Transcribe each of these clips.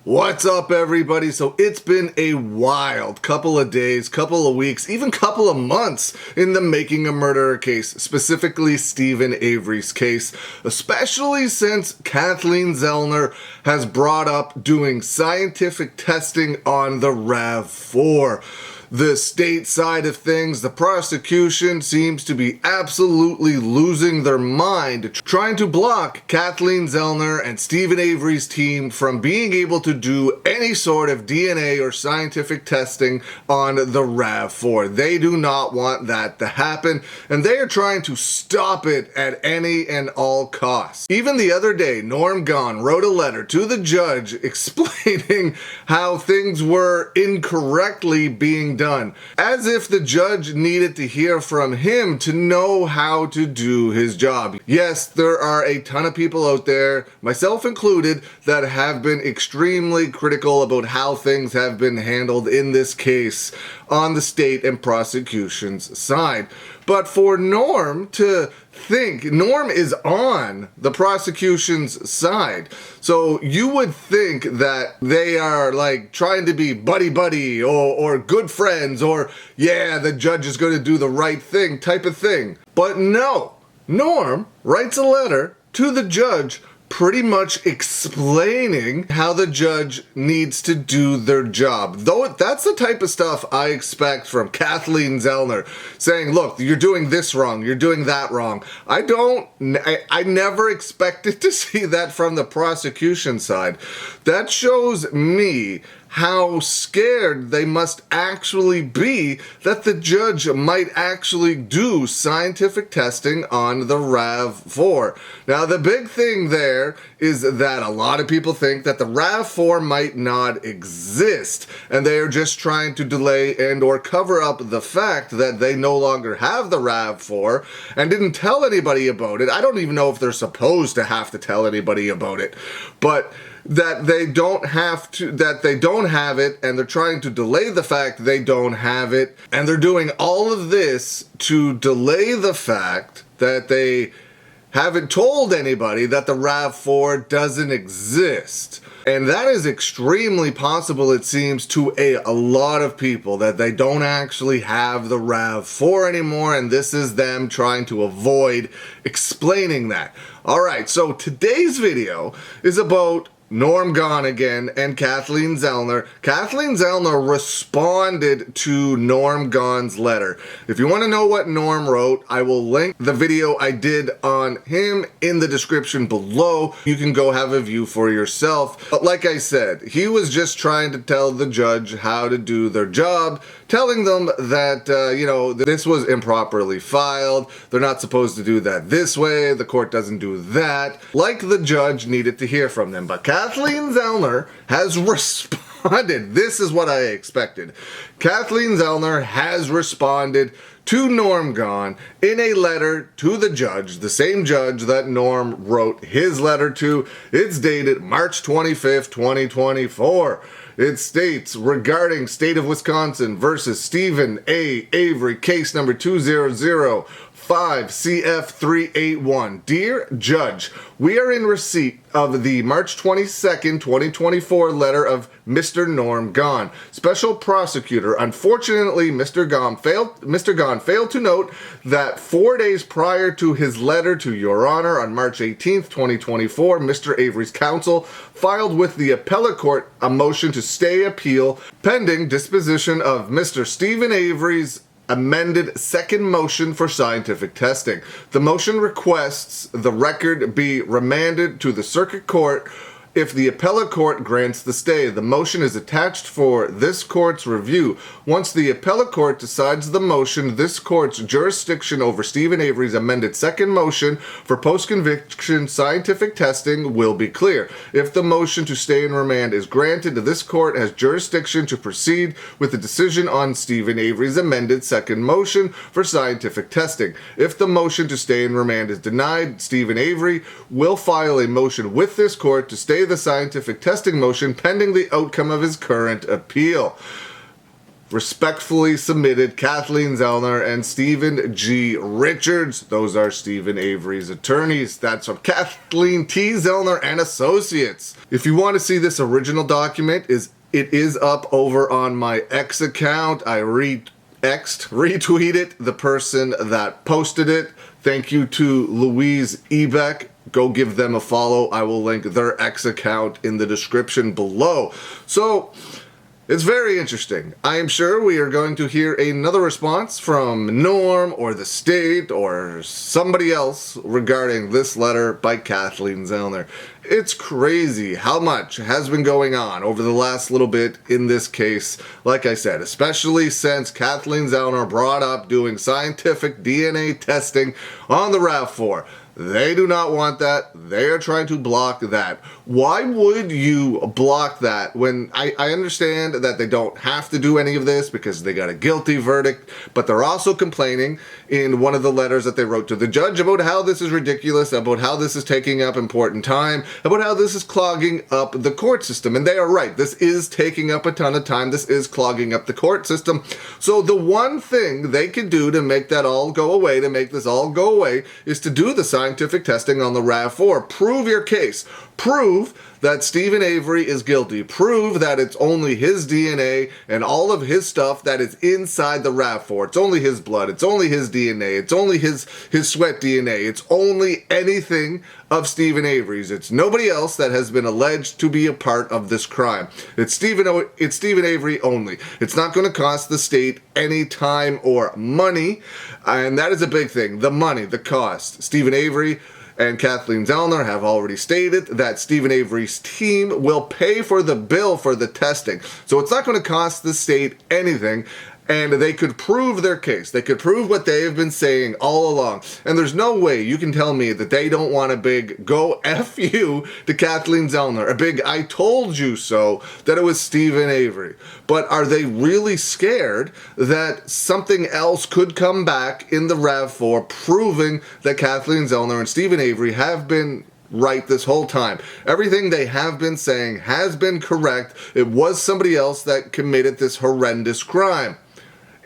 What's up, everybody? So it's been a wild couple of days, couple of weeks, even couple of months in the Making a Murderer case, specifically Steven Avery's case, especially since Kathleen Zellner has brought up doing scientific testing on the Rav4. The state side of things, the prosecution seems to be absolutely losing their mind, trying to block Kathleen Zellner and Steven Avery's team from being able to do any sort of DNA or scientific testing on the Rav4. They do not want that to happen, and they are trying to stop it at any and all costs. Even the other day, Norm Gahn wrote a letter to the judge explaining how things were incorrectly being done, as if the judge needed to hear from him to know how to do his job. Yes, there are a ton of people out there, myself included, that have been extremely critical about how things have been handled in this case on the state and prosecution's side. But for Norm to think, Norm is on the prosecution's side. So you would think that they are like trying to be buddy-buddy or good friends or, yeah, the judge is going to do the right thing type of thing. But no, Norm writes a letter to the judge pretty much explaining how the judge needs to do their job. Though that's the type of stuff I expect from Kathleen Zellner, saying, look, you're doing this wrong, you're doing that wrong. I never expected to see that from the prosecution side. That shows me how scared they must actually be that the judge might actually do scientific testing on the Rav4. Now, the big thing there is that a lot of people think that the Rav4 might not exist, and they are just trying to delay and or cover up the fact that they no longer have the Rav4 and didn't tell anybody about it. I don't even know if they're supposed to have to tell anybody about it, but that they don't have it, and they're trying to delay the fact they don't have it, and they're doing all of this to delay the fact that they haven't told anybody that the Rav4 doesn't exist. And that is extremely possible, it seems, to a lot of people, that they don't actually have the Rav4 anymore, and this is them trying to avoid explaining that. Alright, so today's video is about Norm Gahn again and Kathleen Zellner. Kathleen Zellner responded to Norm Gahn's letter. If you want to know what Norm wrote, I will link the video I did on him in the description below. You can go have a view for yourself. But like I said, he was just trying to tell the judge how to do their job, telling them that, this was improperly filed. They're not supposed to do that this way. The court doesn't do that. Like the judge needed to hear from them. But Kathleen Zellner has responded. This is what I expected. Kathleen Zellner has responded to Norm Gahn in a letter to the judge, the same judge that Norm wrote his letter to. It's dated March 25th, 2024. It states, regarding State of Wisconsin versus Steven A. Avery, case number 2005CF381. Dear Judge, we are in receipt of the March 22nd, 2024 letter of Mr. Norm Gahn, Special Prosecutor. Unfortunately, Mr. Gahn failed to note that 4 days prior to his letter to Your Honor on March 18th, 2024, Mr. Avery's counsel filed with the appellate court a motion to stay appeal pending disposition of Mr. Steven Avery's amended second motion for scientific testing. The motion requests the record be remanded to the circuit court if the appellate court grants the stay. The motion is attached for this court's review. Once the appellate court decides the motion, this court's jurisdiction over Steven Avery's amended second motion for post-conviction scientific testing will be clear. If the motion to stay and remand is granted, this court has jurisdiction to proceed with the decision on Steven Avery's amended second motion for scientific testing. If the motion to stay and remand is denied, Steven Avery will file a motion with this court to stay the scientific testing motion pending the outcome of his current appeal. Respectfully submitted, Kathleen Zellner and Stephen G. Richards. Those are Stephen Avery's attorneys. That's from Kathleen T. Zellner and Associates. If you want to see this original document, it is up over on my X account. I retweeted the person that posted it. Thank you to Louise Ebeck. Go give them a follow. I will link their X account in the description below. So, it's very interesting. I am sure we are going to hear another response from Norm or the state or somebody else regarding this letter by Kathleen Zellner. It's crazy how much has been going on over the last little bit in this case. Like I said, especially since Kathleen Zellner brought up doing scientific DNA testing on the Rav4. They do not want that. They are trying to block that. Why would you block that when I understand that they don't have to do any of this because they got a guilty verdict, but they're also complaining in one of the letters that they wrote to the judge about how this is ridiculous, about how this is taking up important time, about how this is clogging up the court system. And they are right. This is taking up a ton of time. This is clogging up the court system. So the one thing they could do to make that all go away, to make this all go away, is to do the scientific testing on the Rav4. Prove your case. Prove that Stephen Avery is guilty. Prove that it's only his DNA and all of his stuff that is inside the Rav4. It's only his blood. It's only his DNA. It's only his sweat DNA. It's only anything of Stephen Avery's. It's nobody else that has been alleged to be a part of this crime. It's Stephen Avery only. It's not going to cost the state any time or money, and that is a big thing. The money, the cost. Stephen Avery and Kathleen Zellner have already stated that Stephen Avery's team will pay for the bill for the testing. So it's not going to cost the state anything, and they could prove their case. They could prove what they have been saying all along. And there's no way you can tell me that they don't want a big go F you to Kathleen Zellner, a big I told you so, that it was Stephen Avery. But are they really scared that something else could come back in the Rav4 proving that Kathleen Zellner and Stephen Avery have been right this whole time? Everything they have been saying has been correct. It was somebody else that committed this horrendous crime.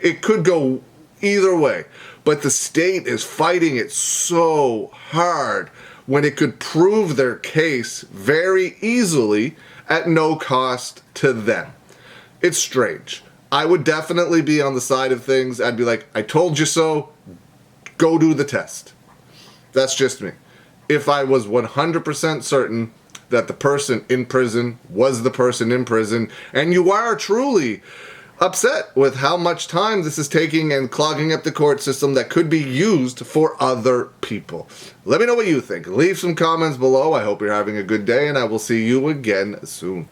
It could go either way, but the state is fighting it so hard when it could prove their case very easily at no cost to them. It's strange. I would definitely be on the side of things. I'd be like, I told you so, go do the test. That's just me. If I was 100% certain that the person in prison was the person in prison, and you are truly upset with how much time this is taking and clogging up the court system that could be used for other people. Let me know what you think. Leave some comments below. I hope you're having a good day, and I will see you again soon.